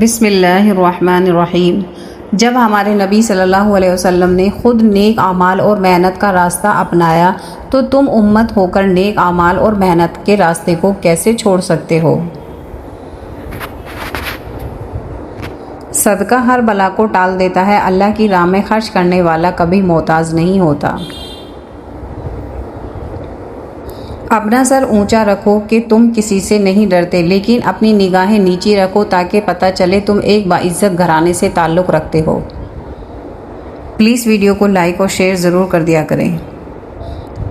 بسم اللہ الرحمن الرحیم۔ جب ہمارے نبی صلی اللہ علیہ وسلم نے خود نیک اعمال اور محنت کا راستہ اپنایا تو تم امت ہو کر نیک اعمال اور محنت کے راستے کو کیسے چھوڑ سکتے ہو؟ صدقہ ہر بلا کو ٹال دیتا ہے۔ اللہ کی راہ میں خرچ کرنے والا کبھی محتاج نہیں ہوتا۔ اپنا سر اونچا رکھو کہ تم کسی سے نہیں ڈرتے، لیکن اپنی نگاہیں نیچی رکھو تاکہ پتہ چلے تم ایک باعزت گھرانے سے تعلق رکھتے ہو۔ پلیز ویڈیو کو لائک اور شیئر ضرور کر دیا کریں۔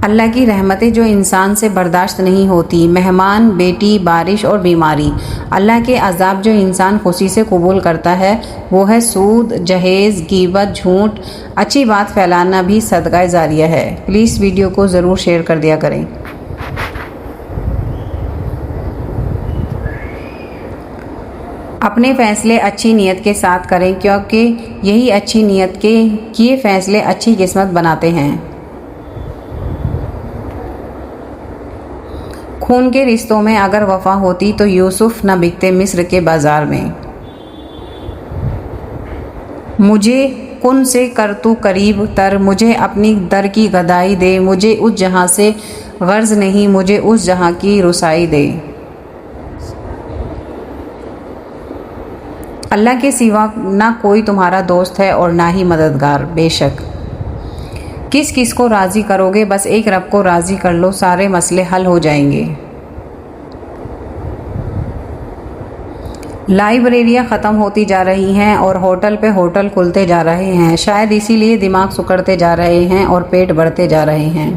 اللہ کی رحمتیں جو انسان سے برداشت نہیں ہوتی، مہمان، بیٹی، بارش اور بیماری۔ اللہ کے عذاب جو انسان خوشی سے قبول کرتا ہے وہ ہے سود، جہیز، غیبت، جھوٹ۔ اچھی بات پھیلانا بھی صدقہ جاریہ ہے۔ پلیز ویڈیو کو ضرور شیئر کر دیا کریں۔ اپنے فیصلے اچھی نیت کے ساتھ کریں، کیونکہ یہی اچھی نیت کے کیے فیصلے اچھی قسمت بناتے ہیں۔ خون کے رشتوں میں اگر وفا ہوتی تو یوسف نہ بکتے مصر کے بازار میں۔ مجھے کن سے کر تو قریب تر، مجھے اپنی در کی گدائی دے، مجھے اس جہاں سے غرض نہیں، مجھے اس جہاں کی رسائی دے۔ اللہ کے سوا نہ کوئی تمہارا دوست ہے اور نہ ہی مددگار۔ بے شک کس کس کو راضی کرو گے، بس ایک رب کو راضی کر لو، سارے مسئلے حل ہو جائیں گے۔ لائبریریاں ختم ہوتی جا رہی ہیں اور ہوٹل پہ ہوٹل کھلتے جا رہے ہیں، شاید اسی لیے دماغ سکڑتے جا رہے ہیں اور پیٹ بڑھتے جا رہے ہیں۔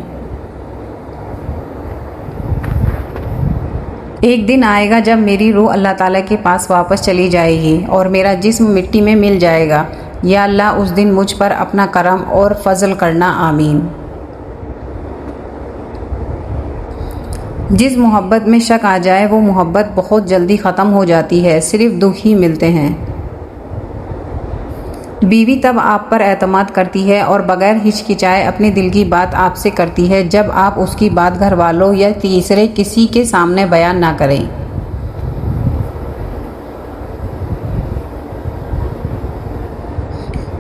ایک دن آئے گا جب میری روح اللہ تعالیٰ کے پاس واپس چلی جائے گی اور میرا جسم مٹی میں مل جائے گا۔ یا اللہ اس دن مجھ پر اپنا کرم اور فضل کرنا، آمین۔ جس محبت میں شک آ جائے وہ محبت بہت جلدی ختم ہو جاتی ہے، صرف دکھ ہی ملتے ہیں۔ بیوی تب آپ پر اعتماد کرتی ہے اور بغیر ہچکچائے اپنے دل کی بات آپ سے کرتی ہے جب آپ اس کی بات گھر والوں یا تیسرے کسی کے سامنے بیان نہ کریں۔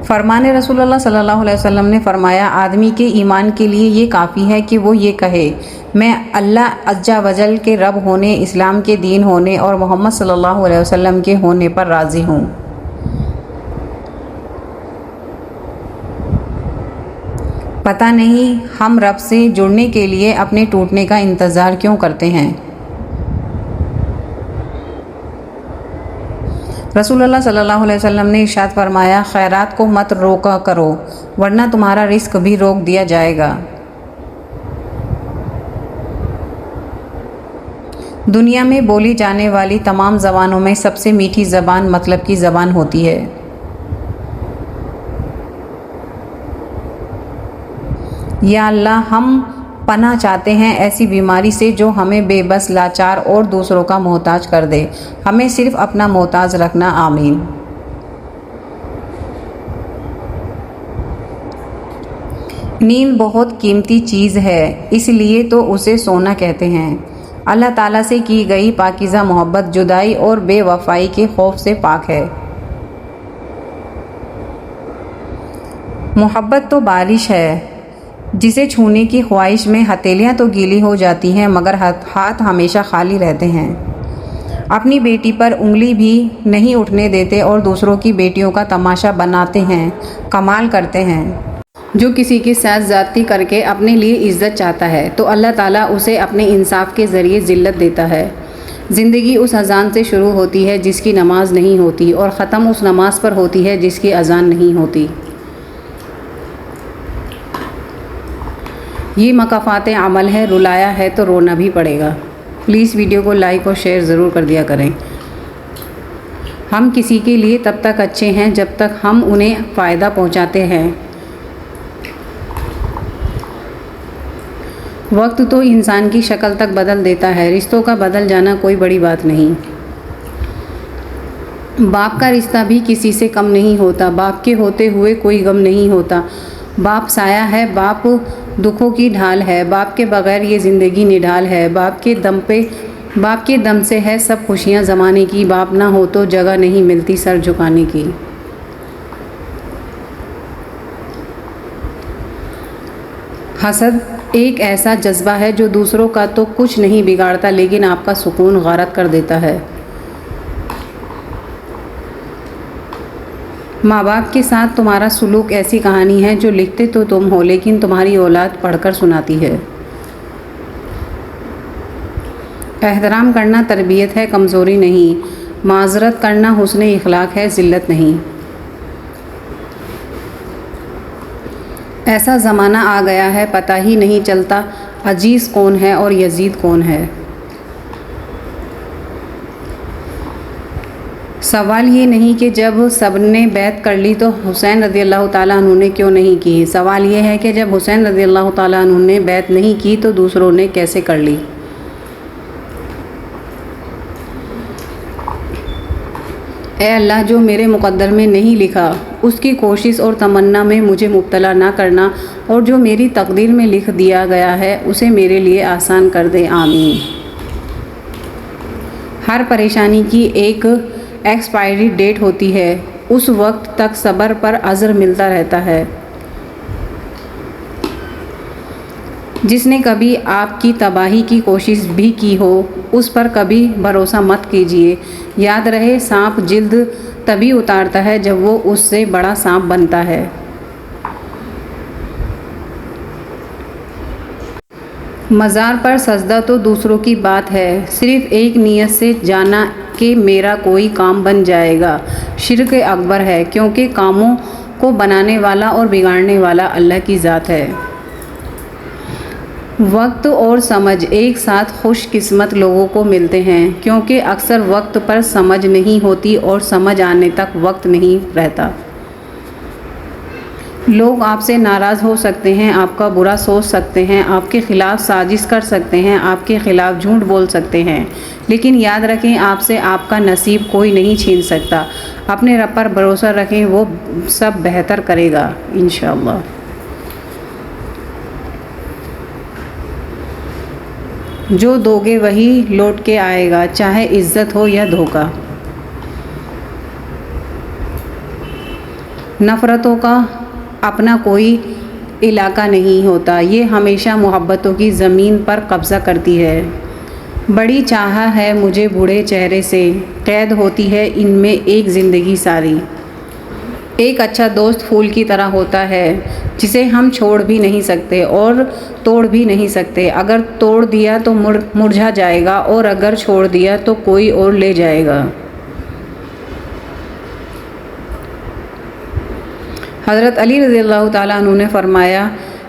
فرمان رسول اللہ صلی اللہ علیہ وسلم نے فرمایا، آدمی کے ایمان کے لیے یہ کافی ہے کہ وہ یہ کہے، میں اللہ عز و جل کے رب ہونے، اسلام کے دین ہونے اور محمد صلی اللہ علیہ وسلم کے ہونے پر راضی ہوں۔ پتہ نہیں ہم رب سے جڑنے کے لیے اپنے ٹوٹنے کا انتظار کیوں کرتے ہیں۔ رسول اللہ صلی اللہ علیہ وسلم نے ارشاد فرمایا، خیرات کو مت روکا کرو ورنہ تمہارا رزق بھی روک دیا جائے گا۔ دنیا میں بولی جانے والی تمام زبانوں میں سب سے میٹھی زبان مطلب کی زبان ہوتی ہے۔ یا اللہ ہم پناہ چاہتے ہیں ایسی بیماری سے جو ہمیں بے بس، لاچار اور دوسروں کا محتاج کر دے، ہمیں صرف اپنا محتاج رکھنا، آمین۔ نیند بہت قیمتی چیز ہے، اس لیے تو اسے سونا کہتے ہیں۔ اللہ تعالیٰ سے کی گئی پاکیزہ محبت جدائی اور بے وفائی کے خوف سے پاک ہے۔ محبت تو بارش ہے جسے چھونے کی خواہش میں ہتھیلیاں تو گیلی ہو جاتی ہیں مگر ہاتھ ہمیشہ خالی رہتے ہیں۔ اپنی بیٹی پر انگلی بھی نہیں اٹھنے دیتے اور دوسروں کی بیٹیوں کا تماشا بناتے ہیں، کمال کرتے ہیں۔ جو کسی کے ساتھ زیادتی کر کے اپنے لیے عزت چاہتا ہے تو اللہ تعالیٰ اسے اپنے انصاف کے ذریعے ذلت دیتا ہے۔ زندگی اس اذان سے شروع ہوتی ہے جس کی نماز نہیں ہوتی اور ختم اس نماز پر ہوتی ہے جس کی اذان نہیں ہوتی۔ یہ مکافات عمل ہے، رلایا ہے تو رونا بھی پڑے گا۔ پلیز ویڈیو کو لائک اور شیئر ضرور کر دیا کریں۔ ہم کسی کے لیے تب تک اچھے ہیں جب تک ہم انہیں فائدہ پہنچاتے ہیں۔ وقت تو انسان کی شکل تک بدل دیتا ہے، رشتوں کا بدل جانا کوئی بڑی بات نہیں۔ باپ کا رشتہ بھی کسی سے کم نہیں ہوتا، باپ کے ہوتے ہوئے کوئی غم نہیں ہوتا۔ باپ سایہ ہے، باپ دکھوں کی ڈھال ہے، باپ کے بغیر یہ زندگی نڈھال ہے، باپ کے دم پہ باپ کے دم سے ہے سب خوشیاں زمانے کی، باپ نہ ہو تو جگہ نہیں ملتی سر جھکانے کی۔ حسد ایک ایسا جذبہ ہے جو دوسروں کا تو کچھ نہیں بگاڑتا لیکن آپ کا سکون غارت کر دیتا ہے۔ ماں باپ کے ساتھ تمہارا سلوک ایسی کہانی ہے جو لکھتے تو تم ہو لیکن تمہاری اولاد پڑھ کر سناتی ہے۔ احترام کرنا تربیت ہے، کمزوری نہیں۔ معذرت کرنا حسن اخلاق ہے، ذلت نہیں۔ ایسا زمانہ آ گیا ہے پتہ ہی نہیں چلتا عزیز کون ہے اور یزید کون ہے۔ سوال یہ نہیں کہ جب سب نے بیعت کر لی تو حسین رضی اللہ تعالیٰ عنہ نے کیوں نہیں کی، سوال یہ ہے کہ جب حسین رضی اللہ تعالیٰ عنہ نے بیعت نہیں کی تو دوسروں نے کیسے کر لی۔ اے اللہ، جو میرے مقدر میں نہیں لکھا اس کی کوشش اور تمنا میں مجھے مبتلا نہ کرنا، اور جو میری تقدیر میں لکھ دیا گیا ہے اسے میرے لیے آسان کر دے، آمین۔ ہر پریشانی کی ایک ایکسپائری ڈیٹ ہوتی ہے، اس وقت تک صبر پر اجر ملتا رہتا ہے۔ جس نے کبھی آپ کی تباہی کی کوشش بھی کی ہو اس پر کبھی بھروسہ مت کیجیے۔ یاد رہے سانپ جلد تبھی اتارتا ہے جب وہ اس سے بڑا سانپ بنتا ہے۔ مزار پر سجدہ تو دوسروں کی بات ہے، صرف ایک نیت سے جانا کہ میرا کوئی کام بن جائے گا شرک اکبر ہے، کیونکہ کاموں کو بنانے والا اور بگاڑنے والا اللہ کی ذات ہے۔ وقت اور سمجھ ایک ساتھ خوش قسمت لوگوں کو ملتے ہیں، کیونکہ اکثر وقت پر سمجھ نہیں ہوتی اور سمجھ آنے تک وقت نہیں رہتا۔ لوگ آپ سے ناراض ہو سکتے ہیں، آپ کا برا سوچ سکتے ہیں، آپ کے خلاف سازش کر سکتے ہیں، آپ کے خلاف جھوٹ بول سکتے ہیں، لیکن یاد رکھیں آپ سے آپ کا نصیب کوئی نہیں چھین سکتا۔ اپنے رب پر بھروسہ رکھیں، وہ سب بہتر کرے گا انشاءاللہ۔ جو دو گے وہی لوٹ کے آئے گا، چاہے عزت ہو یا دھوکہ۔ نفرتوں کا اپنا کوئی علاقہ نہیں ہوتا، یہ ہمیشہ محبتوں کی زمین پر قبضہ کرتی ہے۔ بڑی چاہ ہے مجھے بوڑھے چہرے سے، قید ہوتی ہے ان میں ایک زندگی ساری۔ ایک اچھا دوست پھول کی طرح ہوتا ہے جسے ہم چھوڑ بھی نہیں سکتے اور توڑ بھی نہیں سکتے۔ اگر توڑ دیا تو مرجھا جائے گا اور اگر چھوڑ دیا تو کوئی اور لے جائے گا۔ حضرت علی رضی اللہ تعالیٰ عنہ نے فرمایا،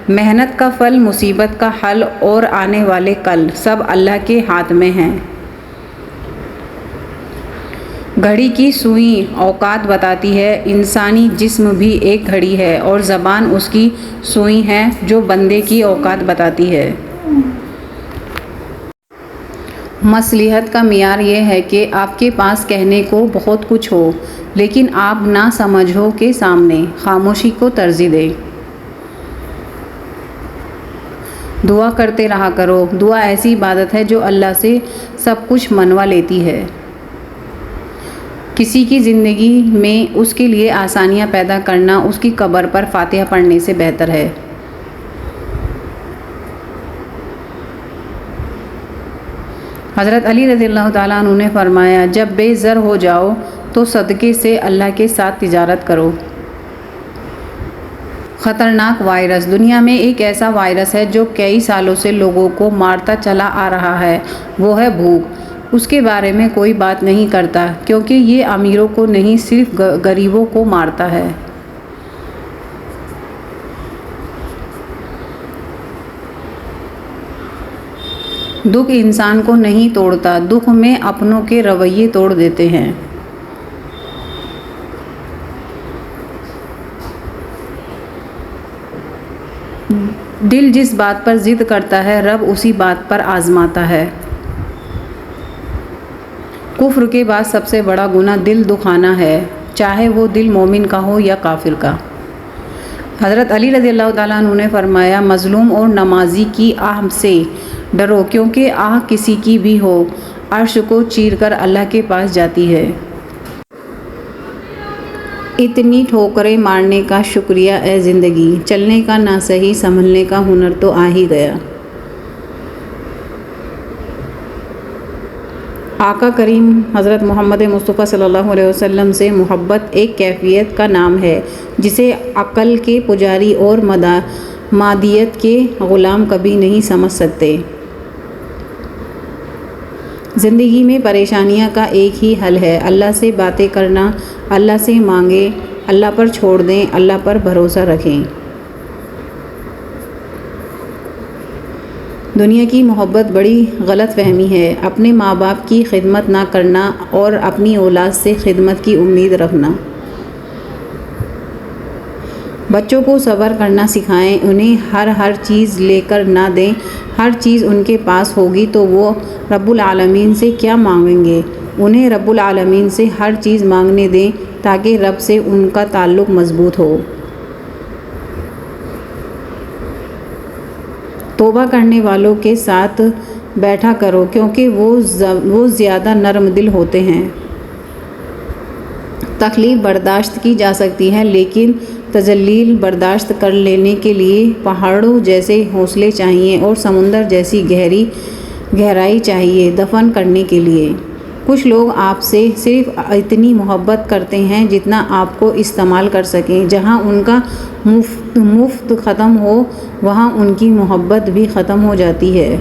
محنت کا پھل، مصیبت کا حل اور آنے والے کل سب اللہ کے ہاتھ میں ہیں۔ گھڑی کی سوئی اوقات بتاتی ہے، انسانی جسم بھی ایک گھڑی ہے اور زبان اس کی سوئی ہے جو بندے کی اوقات بتاتی ہے۔ مصلحت کا معیار یہ ہے کہ آپ کے پاس کہنے کو بہت کچھ ہو لیکن آپ نہ سمجھو کے سامنے خاموشی کو ترجیح دیں۔ دعا کرتے رہا کرو، دعا ایسی عبادت ہے جو اللہ سے سب کچھ منوا لیتی ہے۔ کسی کی زندگی میں اس کے لیے آسانیاں پیدا کرنا اس کی قبر پر فاتحہ پڑھنے سے بہتر ہے۔ حضرت علی رضی اللہ تعالیٰ عنہ نے فرمایا، جب بے زر ہو جاؤ تو صدقے سے اللہ کے ساتھ تجارت کرو۔ خطرناک وائرس، دنیا میں ایک ایسا وائرس ہے جو کئی سالوں سے لوگوں کو مارتا چلا آ رہا ہے، وہ ہے بھوک۔ اس کے بارے میں کوئی بات نہیں کرتا کیونکہ یہ امیروں کو نہیں صرف غریبوں کو مارتا ہے۔ دکھ انسان کو نہیں توڑتا، دکھ میں اپنوں کے رویے توڑ دیتے ہیں۔ دل جس بات پر ضد کرتا ہے رب اسی بات پر آزماتا ہے۔ کفر کے بعد سب سے بڑا گناہ دل دکھانا ہے، چاہے وہ دل مومن کا ہو یا کافر کا۔ حضرت علی رضی اللہ تعالیٰ عنہ نے فرمایا، مظلوم اور نمازی کی آہ سے ڈرو، کیونکہ آہ کسی کی بھی ہو عرش کو چیر کر اللہ کے پاس جاتی ہے۔ اتنی ٹھوکریں مارنے کا شکریہ اے زندگی، چلنے کا نہ صحیح سنبھلنے کا ہنر تو آ ہی گیا۔ آقا کریم حضرت محمد مصطفیٰ صلی اللہ علیہ وسلم سے محبت ایک کیفیت کا نام ہے جسے عقل کے پجاری اور مادیت کے غلام کبھی نہیں سمجھ سکتے۔ زندگی میں پریشانیوں کا ایک ہی حل ہے، اللہ سے باتیں کرنا، اللہ سے مانگیں، اللہ پر چھوڑ دیں، اللہ پر بھروسہ رکھیں۔ دنیا کی محبت بڑی غلط فہمی ہے، اپنے ماں باپ کی خدمت نہ کرنا اور اپنی اولاد سے خدمت کی امید رکھنا۔ بچوں کو صبر کرنا سکھائیں، انہیں ہر چیز لے کر نہ دیں، ہر چیز ان کے پاس ہوگی تو وہ رب العالمین سے کیا مانگیں گے؟ انہیں رب العالمین سے ہر چیز مانگنے دیں تاکہ رب سے ان کا تعلق مضبوط ہو۔ توبہ کرنے والوں کے ساتھ بیٹھا کرو کیونکہ وہ زیادہ نرم دل ہوتے ہیں۔ تکلیف برداشت کی جا سکتی ہے لیکن تذلیل برداشت کر لینے کے لیے پہاڑوں جیسے حوصلے چاہیے اور سمندر جیسی گہرائی چاہیے دفن کرنے کے لیے۔ کچھ لوگ آپ سے صرف اتنی محبت کرتے ہیں جتنا آپ کو استعمال کر سکیں، جہاں ان کا مفت ختم ہو وہاں ان کی محبت بھی ختم ہو جاتی ہے۔